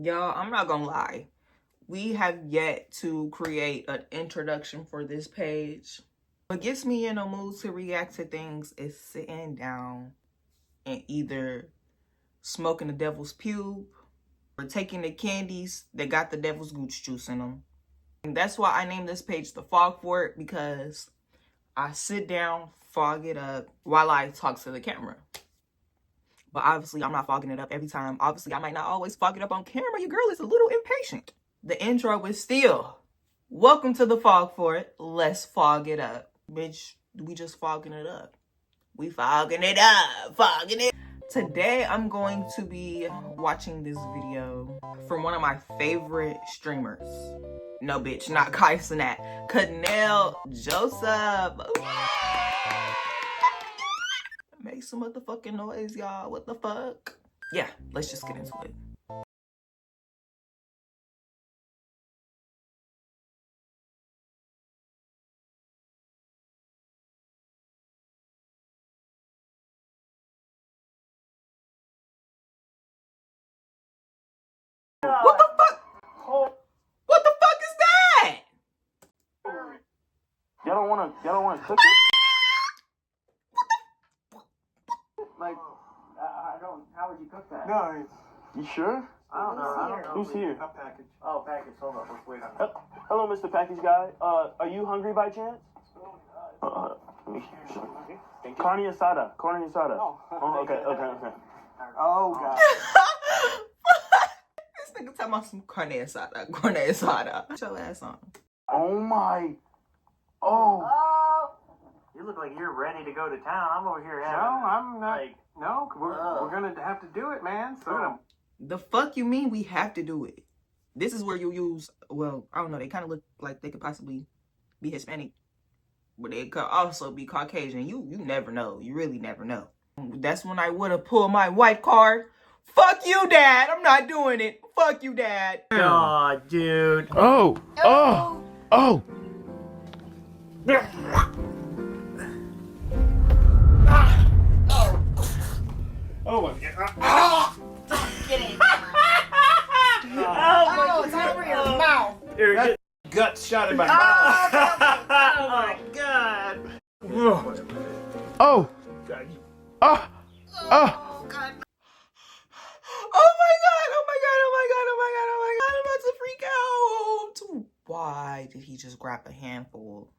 Y'all, I'm not gonna lie. We have yet to create an introduction for this page. What gets me in a mood to react to things is sitting down and either smoking the devil's pube or taking the candies that got the devil's gooch juice in them. And that's why I named this page The Fog Fort, because I sit down, fog it up while I talk to the camera. But obviously, I'm not fogging it up every time. Obviously, I might not always fog it up on camera. Your girl is a little impatient. The intro is still, welcome to the fog fort. Let's fog it up. Bitch, we just fogging it up. We fogging it up. Fogging it. Today, I'm going to be watching this video from one of my favorite streamers. No, bitch, not Kai Cenat. Kanel Joseph. Make some motherfucking noise, y'all. What the fuck? Yeah, let's just get into it. What the fuck? What the fuck is that? Y'all don't wanna cook it? Like, I don't. How would you cook that? No, You sure? I don't know. Who's here? A package. Oh, package. Hold on. Let's wait on that. Hello, Mr. Package Guy. Are you hungry by chance? Carne asada. Carne asada. Oh, okay. Oh, God. This nigga talking about some carne asada. Carne asada. Put your ass on. Oh my. Oh. You look like you're ready to go to town. I'm over here having. No, I'm not. Like, No, we're gonna have to do it, man. So The fuck you mean we have to do it? This is where you use, well, I don't know, they kind of look like they could possibly be Hispanic, but they could also be Caucasian. You never know. You really never know. That's when I would have pulled my white card. Fuck you, Dad. I'm not doing it. Fuck you, Dad. Aw, dude. Oh. Oh my God. Get it. Oh, It's over your mouth. Your Guts shot in my mouth. oh my god. Oh. God. Oh my God. I'm about to freak out. Why did he just grab a handful?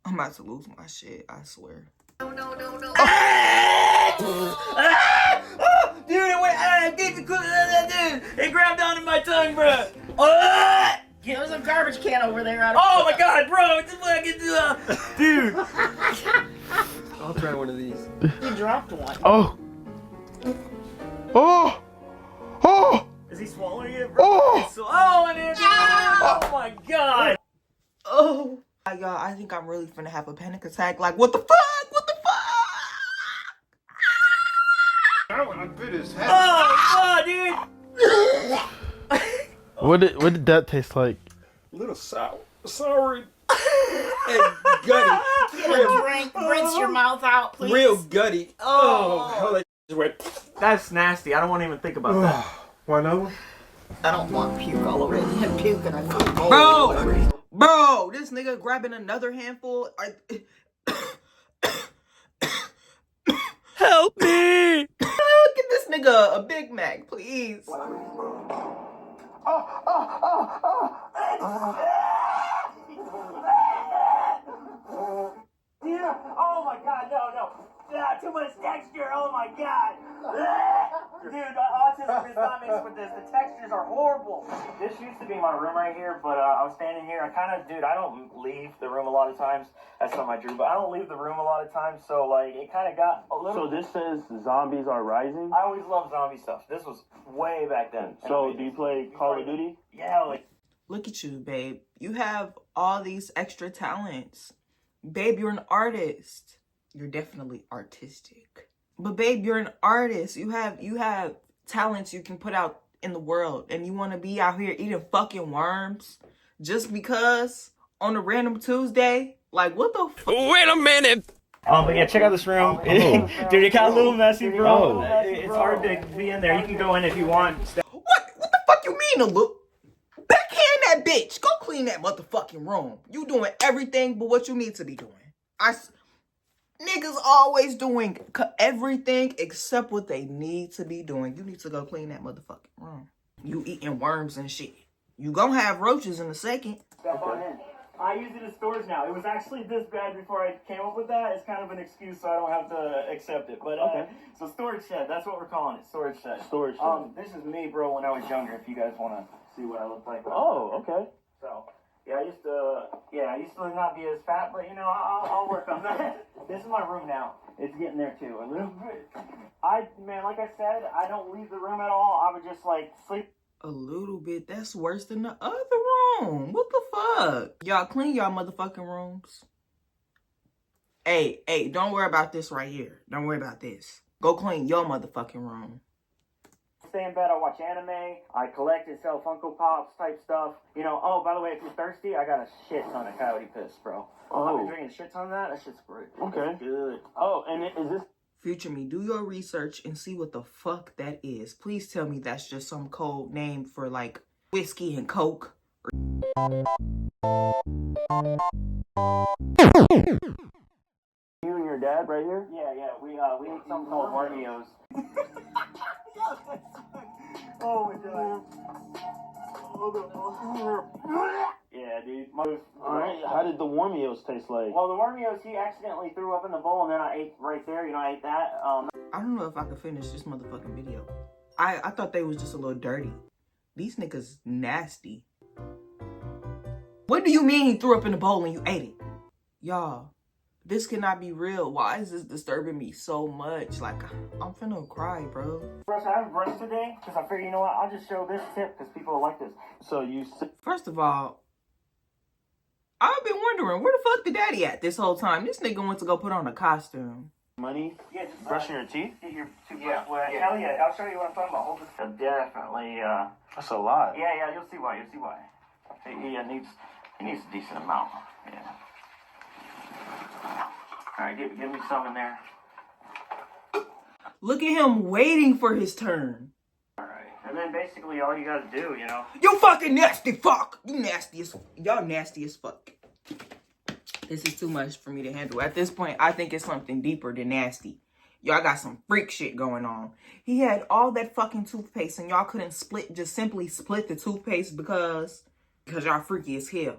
I'm about to lose my shit, I swear. No. Dude, it went. It grabbed onto my tongue, bro. There's a garbage can over there. Oh my god, bro! It's fucking dude. I'll try one of these. You dropped one. Oh. Is he swallowing it, bro? Oh. Oh, and it. Oh my god. Oh my God, I think I'm really finna have a panic attack. Like, what the fuck? What the fuck? That one bit his head. Oh, dude. What did that taste like? A little sour and gutty. Rinse your mouth out, please. Real gutty. Oh, that just went. That's nasty. I don't want to even think about that. One of them. I don't want puke all over it. You have puke and I feel Bro, this nigga grabbing another handful. Help me! Get this nigga a Big Mac, please. Yeah. Oh my god, no. Too much texture. Oh my god. Dude, autism is not mixed with this. The textures are horrible. This used to be my room right here, but I was standing here. I don't leave the room a lot of times. That's something I drew, but I don't leave the room a lot of times, so like it kind of got a little. So this says zombies are rising? I always loved zombie stuff. This was way back then. So do you play Call of Duty? Yeah, like. Look at you, babe. You have all these extra talents. Babe, you're an artist. You're definitely artistic. But babe, you're an artist. You have talents you can put out in the world, and you want to be out here eating fucking worms just because on a random Tuesday? Like, what the fuck? Wait a minute. But yeah, check out this room. Dude, it got a little messy, bro. It's hard to be in there. You can go in if you want. What the fuck you mean to look? Backhand that bitch. Go clean that motherfucking room. You doing everything but what you need to be doing. Niggas always doing everything except what they need to be doing. You need to go clean that motherfucking room. You eating worms and shit. You gonna have roaches in a second. Step on in. I use it as storage now. It was actually this bad before I came up with that. It's kind of an excuse, so I don't have to accept it. But okay. So storage shed. That's what we're calling it. Storage shed. Storage shed. This is me, bro, when I was younger. If you guys want to see what I look like. Oh, okay. So yeah, I used to not be as fat, but you know, I'll work on that. This is my room now. It's getting there too. A little bit. Like I said, I don't leave the room at all. I would just like sleep. A little bit. That's worse than the other room. What the fuck? Y'all clean y'all motherfucking rooms. Hey, don't worry about this right here. Don't worry about this. Go clean your motherfucking room. Stay in bed, I watch anime, I collect and sell Funko Pops type stuff. You know, oh, by the way, if you're thirsty, I got a shit ton of coyote piss, bro. I've been drinking a shit ton of that. That shit's great. Okay. It's good. Oh, and is this... Future me, do your research and see what the fuck that is. Please tell me that's just some code name for like whiskey and coke. You and your dad right here? Yeah. We ate something called Warmios. Oh my god. Yeah, dude. Alright, how did the Warmios taste like? Well, the Warmios, he accidentally threw up in the bowl, and then I ate right there. You know, I ate that. I don't know if I could finish this motherfucking video. I thought they was just a little dirty. These niggas nasty. What do you mean he threw up in the bowl and you ate it? Y'all, this cannot be real. Why is this disturbing me so much? Like, I'm finna cry, bro. I haven't brushed today, because I figured, you know what, I'll just show this tip, because people like this. So you... First of all, I've been wondering, where the fuck the daddy at this whole time? This nigga went to go put on a costume. Money? Yeah, just brushing your teeth? Get your toothbrush wet. Hell yeah, I'll show you what I'm talking about. Hold this. Definitely, That's a lot. Yeah, you'll see why, He needs a decent amount, yeah. Alright, give me some in there. Look at him waiting for his turn. Alright, and then basically all you gotta do, you know. You fucking nasty fuck! You nasty as... Y'all nasty as fuck. This is too much for me to handle. At this point, I think it's something deeper than nasty. Y'all got some freak shit going on. He had all that fucking toothpaste and y'all couldn't simply split the toothpaste because y'all freaky as hell.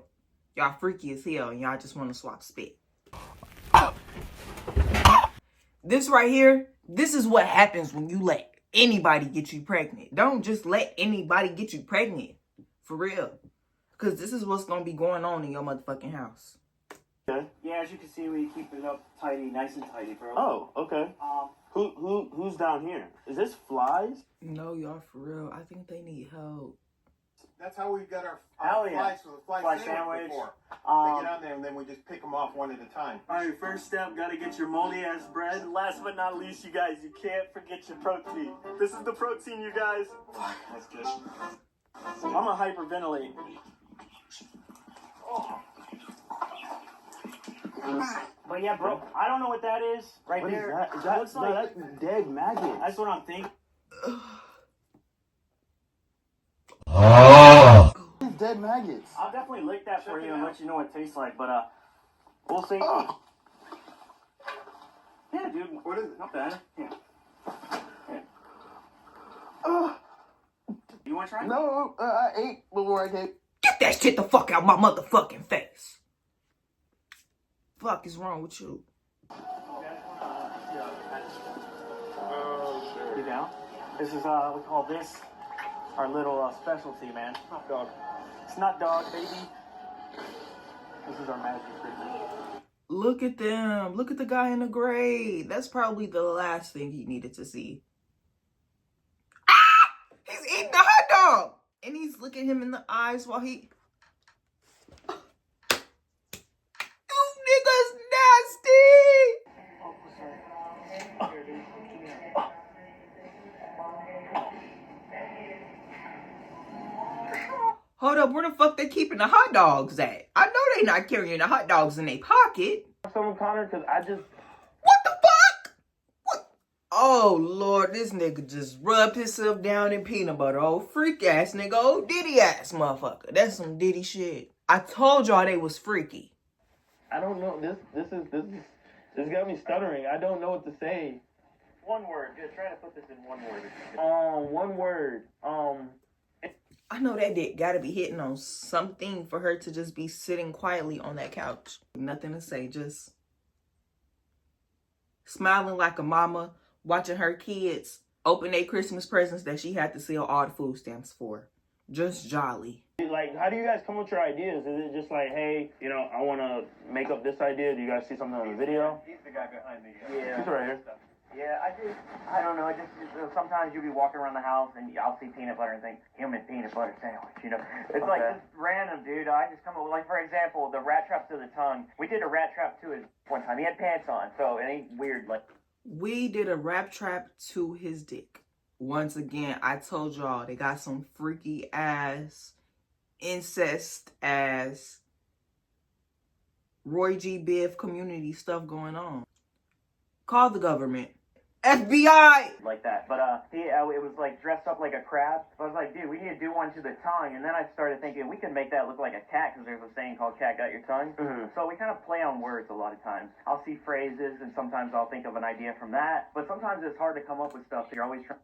Y'all freaky as hell and y'all just want to swap spit. This right here, this is what happens when you let anybody get you pregnant. Don't just let anybody get you pregnant. For real. Because this is what's going to be going on in your motherfucking house. Okay. Yeah, as you can see, we keep it up tidy, nice and tidy, bro. Oh, okay. Who's down here? Is this flies? No, y'all, for real. I think they need help. That's how we got our flies for the fly sandwich before. They get on there and then we just pick them off one at a time. Alright, first step, gotta get your moldy ass bread. Last but not least, you guys, you can't forget your protein. This is the protein, you guys. That's good. I'm gonna hyperventilate. Oh. But yeah, bro, I don't know what that is right what there. Is that? Looks like that's dead maggot. That's what I'm thinking. Dead maggots. I'll definitely lick that for you and let you know what it tastes like, but we'll see. Oh. Yeah, dude. What is it? Not bad. Yeah. You want to try? No, I ate before I came. Get that shit the fuck out my motherfucking face. Fuck is wrong with you? You down? This is we call this our little specialty, man. Hot dog. It's not dog, baby. This is our magic creature. Look at them. Look at the guy in the gray. That's probably the last thing he needed to see. Ah! He's eating the hot dog. And he's looking him in the eyes while he... You niggas nasty! Oh, sorry. Hold up, where the fuck they keeping the hot dogs at? I know they not carrying the hot dogs in their pocket. Someone, Connor, because I just... What the fuck? What? Oh, Lord, this nigga just rubbed himself down in peanut butter. Old freak ass nigga, old Diddy ass motherfucker. That's some Diddy shit. I told y'all they was freaky. I don't know. This got me stuttering. I don't know what to say. One word. Just try to put this in one word. One word. I know that dick gotta be hitting on something for her to just be sitting quietly on that couch. Nothing to say, just smiling like a mama, watching her kids open their Christmas presents that she had to sell all the food stamps for. Just jolly. Like, how do you guys come with your ideas? Is it just like, hey, you know, I want to make up this idea? Do you guys see something on the video? He's the guy behind the. Yeah. He's right here. Yeah, I don't know. Sometimes you'll be walking around the house and I'll see peanut butter and think, human peanut butter sandwich, you know? It's like just random, dude. I just come up with, like, for example, the rat trap to the tongue. We did a rat trap to his one time. He had pants on, so it ain't weird. Like, We did a rap trap to his dick. Once again, I told y'all they got some freaky ass, incest ass, Roy G. Biv community stuff going on. Call the government. FBI! like that. But it was like dressed up like a crab. So I was like, dude, we need to do one to the tongue. And then I started thinking we could make that look like a cat because there's a saying called "cat got your tongue." Mm-hmm. So we kind of play on words a lot of times. I'll see phrases and sometimes I'll think of an idea from that. But sometimes it's hard to come up with stuff. You're always trying.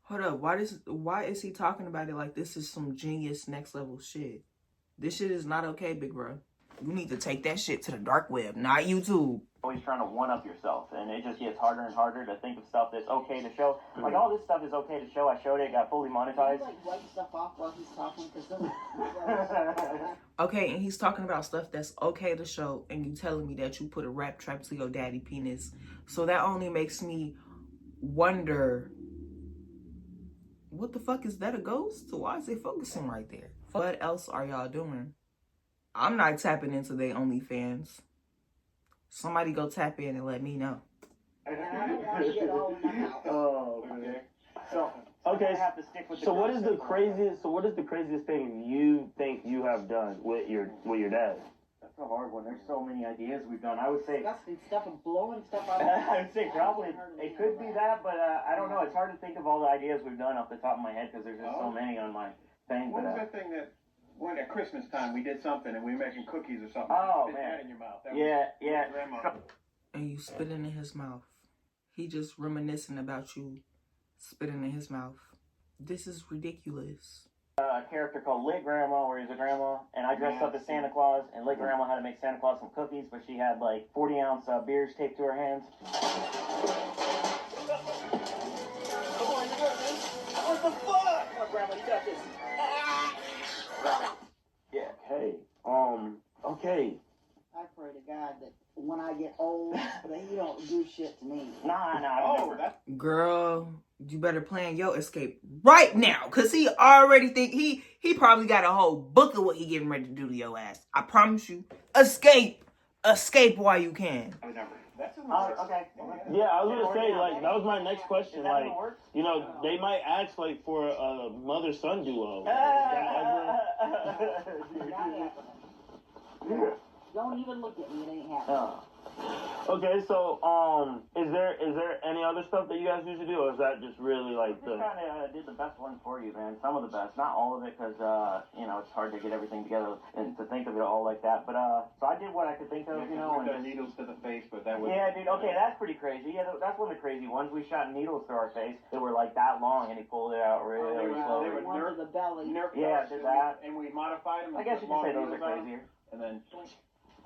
Hold up, why is he talking about it like this is some genius next level shit? This shit is not okay, big bro. You need to take that shit to the dark web, not YouTube. Always trying to one-up yourself, and it just gets harder and harder to think of stuff that's okay to show. Like, all this stuff is okay to show. I showed it, got fully monetized. Like wipe stuff off while he's talking because Okay, and he's talking about stuff that's okay to show, and you telling me that you put a rap trap to your daddy penis. So that only makes me wonder, what the fuck is that, a ghost? Why is it focusing right there? What else are y'all doing? I'm not tapping into their OnlyFans. Somebody go tap in and let me know. and I don't want to get all in the house. Oh, Okay. So okay. I have to stick with the So what is the concept. craziest? So what is the craziest thing you think you have done with your dad? That's a hard one. There's so many ideas we've done. I would say Disgusting stuff and blowing stuff out. I would say probably it could be that, but I don't know. It's hard to think of all the ideas we've done off the top of my head because there's just so many on my thing. What But was that thing that when at Christmas time we did something and we were making cookies or something? Oh, Spit man. that in your mouth. That yeah. was grandma. And you spitting in his mouth. He just reminiscing about you spitting in his mouth. This is ridiculous. A character called Lit Grandma, where he's a grandma, and I dressed up as Santa Claus, and Lit Grandma had to make Santa Claus some cookies, but she had like 40-ounce beers taped to her hands. What the fuck? Come on, Grandma, you got this. Yeah. Okay. Okay. I pray to God that when I get old, that he don't do shit to me. Nah, Oh, never. that's Girl, you better plan your escape right now. Because he already think he probably got a whole book of what he getting ready to do to your ass. I promise you. Escape. Escape while you can. I never. That's Okay. Yeah, I was gonna say, like, that was my next question. Is that Like, gonna work? you know, they might ask like for a mother-son duo. Is that Not happening. Don't even look at me. It ain't happening. Okay, so is there any other stuff that you guys usually do, or is that just really like Just kind of did the best one for you, man. Some of the best, not all of it, because you know it's hard to get everything together and to think of it all like that. But so I did what I could think of, you know. we And done needles to the face, but that was. yeah, dude. Okay, that's pretty crazy. Yeah, that's one of the crazy ones. We shot needles through our face. They were like that long, and he pulled it out really They were slowly. One to the belly. Nerf Yeah, darts, did and that. and we modified them. I guess you could say those are crazier. And then.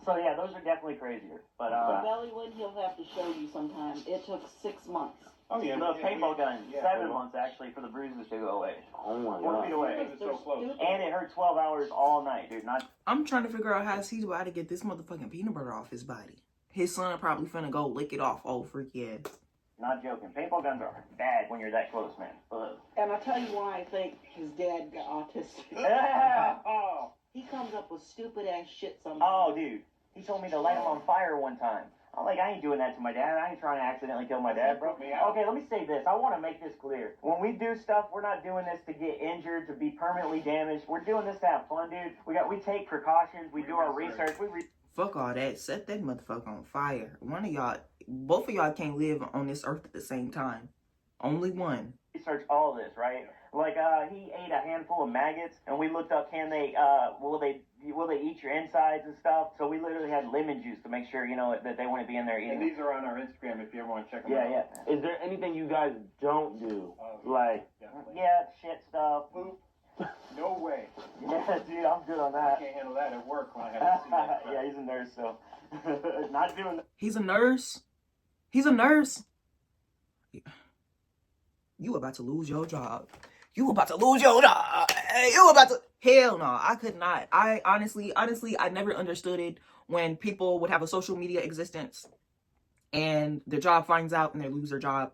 So yeah, those are definitely crazier. But The belly one he'll have to show you sometime. It took 6 months. Oh yeah. the paintball gun, Yeah, 7 months actually for the bruises to go away. Oh my 4 feet god. away. Because it's so close. And it hurt 12 hours all night, dude. Not I'm trying to figure out how he's about to get this motherfucking peanut butter off his body. His son probably finna go lick it off, old freaky ass. Not joking. Paintball guns are bad when you're that close, man. Ugh. And I'll tell you why I think his dad got autistic. Oh. He comes up with stupid ass shit sometimes. Oh, dude. He told me to light him on fire one time. I'm like, I ain't doing that to my dad. I ain't trying to accidentally kill my dad, bro. Put me out. Okay, let me say this. I want to make this clear. When we do stuff, we're not doing this to get injured, to be permanently damaged. We're doing this to have fun, dude. We take precautions. We do our research. Fuck all that. Set that motherfucker on fire. One of y'all, both of y'all can't live on this earth at the same time. Only one. Research all this, right? Like, he ate a handful of maggots, and we looked up, can they, will they eat your insides and stuff? So we literally had lemon juice to make sure, you know, that they wouldn't be in there eating. And these are on our Instagram if you ever want to check them out. Yeah. Is there anything you guys don't do? Like, Definitely. yeah, shit stuff. Poop? No way. Yeah, dude, I'm good on I that. can't handle that at work when I have to see that. Yeah, he's a nurse, so not doing that. He's a nurse. He's a nurse. You about to lose your job. You about to lose your job. You about to... Hell no, I could not. I honestly, I never understood it when people would have a social media existence and their job finds out and they lose their job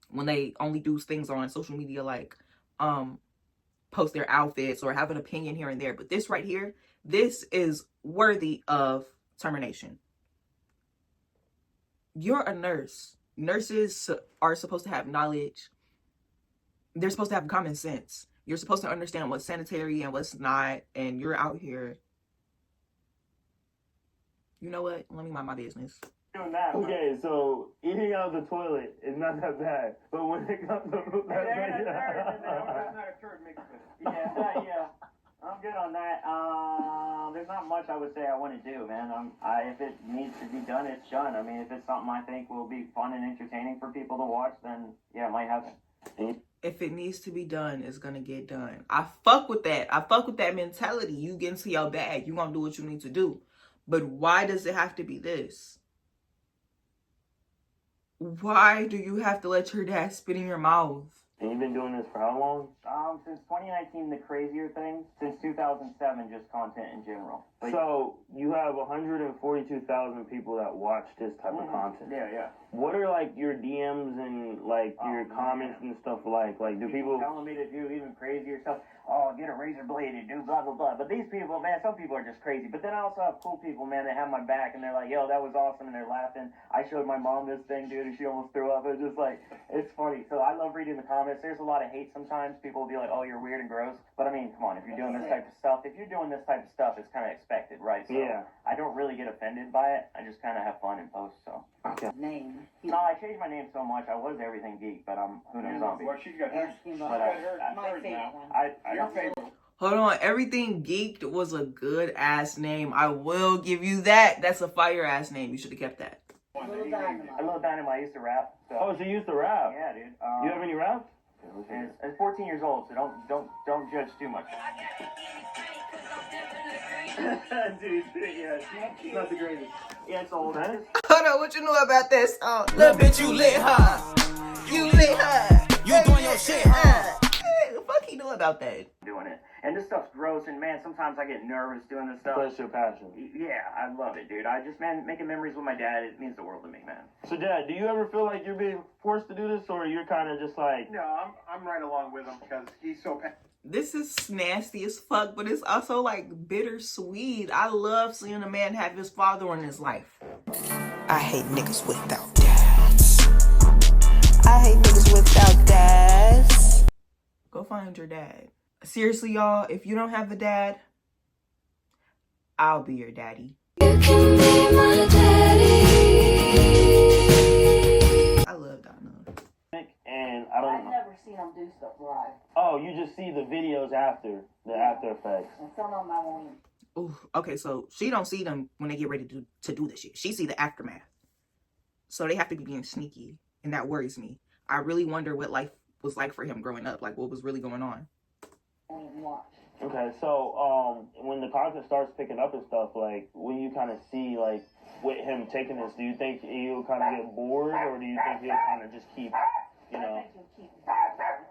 when they only do things on social media like post their outfits or have an opinion here and there. But this right here, this is worthy of termination. You're a nurse. Nurses are supposed to have knowledge. They're supposed to have common sense. You're supposed to understand what's sanitary and what's not. And you're out here. You know what? Let me mind my business. Doing that. Okay, so eating out of the toilet is not that bad. But when it comes to yeah. I'm good on that. There's not much I would say I want to do, man. If it needs to be done, it's done. I mean, if it's something I think will be fun and entertaining for people to watch, then yeah, it might happen. If it needs to be done, it's gonna get done. I fuck with that. I fuck with that mentality. You get into your bag, you gonna do what you need to do. But why does it have to be this? Why do you have to let your dad spit in your mouth? And you've been doing this for how long? Since 2019, the crazier thing. Since 2007, just content in general. So you have 142,000 people that watch this type of content. Yeah. What are like your DMs and like your comments and stuff like? Like, do people telling me to do even crazier stuff? Oh, get a razor blade and do blah blah blah. But these people, man, some people are just crazy. But then I also have cool people, man, that have my back and they're like, yo, that was awesome, and they're laughing. I showed my mom this thing, dude, and she almost threw up. It's just like, it's funny. So I love reading the comments. There's a lot of hate sometimes. People will be like, oh, you're weird and gross. But I mean, come on, if you're doing this type of stuff, it's kind of expected, right? So yeah. I don't really get offended by it. I just kind of have fun in post. So. Okay. Name. No, I changed my name so much. I was Everything Geek, but I'm Who Knows Zombie. Well, she's got hers. My favorite one. Your favorite. Hold on, Everything Geeked was a good ass name. I will give you that. That's a fire ass name. You should have kept that. Little Dynamite. I love Dynamite. I used to rap. So. Oh, so you used to rap? Yeah, dude. You have any rap? I'm 14 years old, so don't judge too much. Dude, yeah, it's not the greatest. Yeah, it's old. Huh? Hold on, what you know about this song? Little bitch, you lit, huh? You lit, huh? You doing your shit, huh? The fuck he know about that? Doing it. And this stuff's gross, and man, sometimes I get nervous doing this stuff. That's your passion. Yeah, I love it, dude. Making memories with my dad, it means the world to me, man. So, Dad, do you ever feel like you're being forced to do this, or you're kind of just like... No, I'm right along with him because he's so passionate. This is nasty as fuck, but it's also like bittersweet. I love seeing a man have his father in his life. I hate niggas without dads. I hate niggas without dads. Go find your dad. Seriously, y'all, if you don't have a dad, I'll be your daddy. You can be my daddy. I love Donna. And I don't know. I've never seen them do stuff live. Oh, you just see the videos after, the after effects. And some of them I won't even. Ooh, okay, so she don't see them when they get ready to do this shit. She see the aftermath. So they have to be being sneaky, and that worries me. I really wonder what life was like for him growing up, like what was really going on. Watch. Okay, so when the content starts picking up and stuff, like, when you kind of see, like, with him taking this, do you think he'll kind of get bored, or do you think he'll kind of just keep, you know... I think he'll keep about that.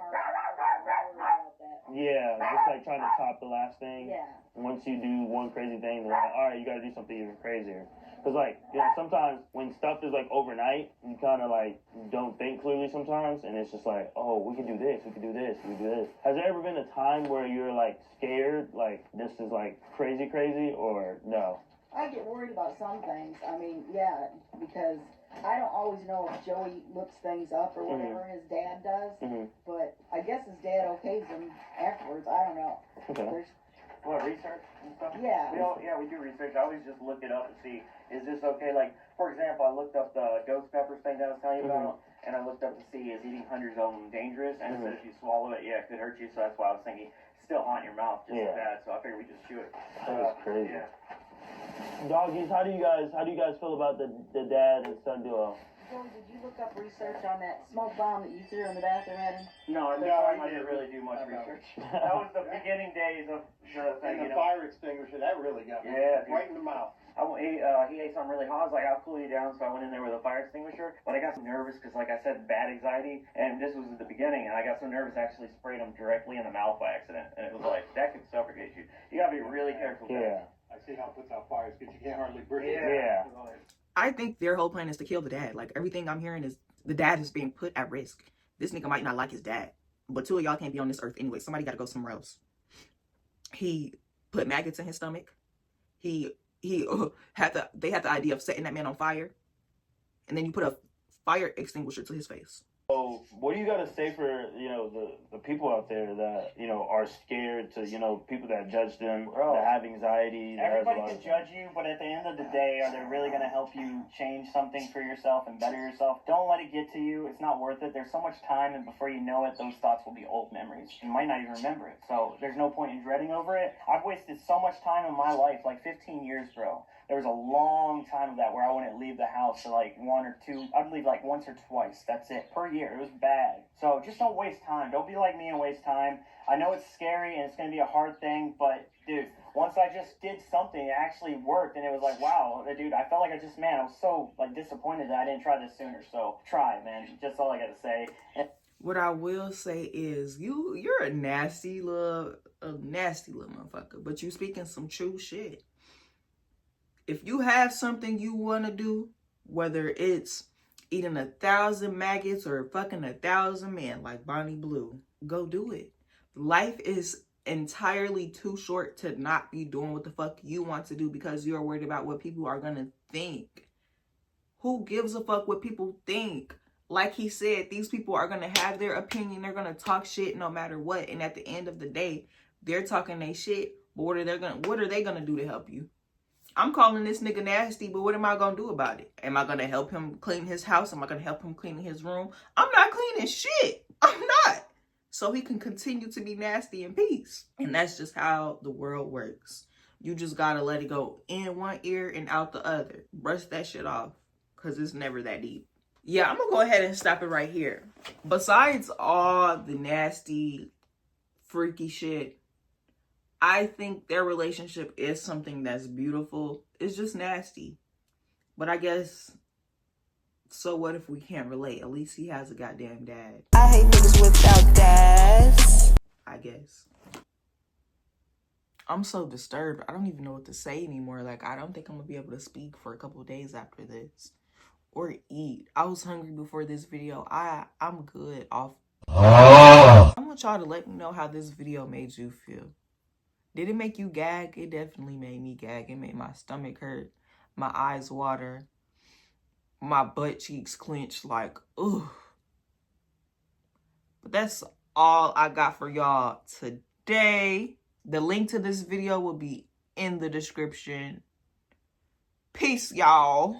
Yeah, just like trying to top the last thing. Yeah. Once you do one crazy thing, they're like, all right, you got to do something even crazier. Because, like, you know, sometimes when stuff is, like, overnight, you kind of, like, don't think clearly sometimes. And it's just like, oh, we can do this, we can do this, we can do this. Has there ever been a time where you're, like, scared, like, this is, like, crazy, or no? I get worried about some things. I mean, yeah, because I don't always know if Joey looks things up or whatever his dad does. But I guess his dad okays him afterwards. I don't know. Okay. What, research and stuff? Yeah. We do research. I always just look it up and see, is this okay? Like, for example, I looked up the ghost peppers thing that I was telling you about, and I looked up to see, is eating hundreds of them dangerous? And it said if you swallow it, yeah, it could hurt you. So that's why I was thinking, still haunt your mouth just as bad. So I figured we just chew it. That was crazy. Yeah. Doggies, how do you guys feel about the dad and son duo? Joey, did you look up research on that smoke bomb that you threw in the bathroom at him? No, at the time I didn't really do much research. That was the beginning days of the thing, And the fire extinguisher, that really got me. Yeah, Right in the mouth. He ate something really hot. I was like, I'll cool you down. So I went in there with a fire extinguisher. But I got so nervous because, like I said, bad anxiety. And this was at the beginning. And I got so nervous I actually sprayed him directly in the mouth by accident. And it was like, that could suffocate you. You got to be really careful. Yeah. I see how it puts out fires because you can't hardly breathe. Yeah. I think their whole plan is to kill the dad. Like, everything I'm hearing is the dad is being put at risk. This nigga might not like his dad, but two of y'all can't be on this earth anyway. Somebody got to go somewhere else. He put maggots in his stomach. They had the idea of setting that man on fire, and then you put a fire extinguisher to his face. So, what do you got to say for, the people out there that, are scared to, people that judge them, that have anxiety? Everybody can judge you, but at the end of the day, are they really going to help you change something for yourself and better yourself? Don't let it get to you. It's not worth it. There's so much time, and before you know it, those thoughts will be old memories. You might not even remember it. So there's no point in dreading over it. I've wasted so much time in my life, like 15 years, bro. There was a long time of that where I wouldn't leave the house for like one or two. I'd leave like once or twice. That's it. Per year. It was bad. So just don't waste time. Don't be like me and waste time. I know it's scary and it's going to be a hard thing, but dude, once I just did something, it actually worked, and it was like, wow, dude, I felt like I was so like disappointed that I didn't try this sooner. So try, man. Just all I got to say. What I will say is you're a nasty little motherfucker, but you speaking some true shit. If you have something you want to do, whether it's eating 1,000 maggots or fucking 1,000 men like Bonnie Blue, go do it. Life is entirely too short to not be doing what the fuck you want to do because you're worried about what people are going to think. Who gives a fuck what people think? Like he said, these people are going to have their opinion. They're going to talk shit no matter what. And at the end of the day, they're talking their shit. But what are they going to do to help you? I'm calling this nigga nasty, but what am I going to do about it? Am I going to help him clean his house? Am I going to help him clean his room? I'm not cleaning shit. I'm not. So he can continue to be nasty in peace. And that's just how the world works. You just got to let it go in one ear and out the other. Brush that shit off because it's never that deep. Yeah, I'm going to go ahead and stop it right here. Besides all the nasty, freaky shit, I think their relationship is something that's beautiful. It's just nasty. But I guess, so what if we can't relate? At least he has a goddamn dad. I hate niggas without dads. I guess. I'm so disturbed. I don't even know what to say anymore. Like, I don't think I'm going to be able to speak for a couple of days after this. Or eat. I was hungry before this video. I'm good off. I want y'all to let me know how this video made you feel. Did it make you gag? It definitely made me gag. It made my stomach hurt, my eyes water, my butt cheeks clench like, ugh. But that's all I got for y'all today. The link to this video will be in the description. Peace, y'all.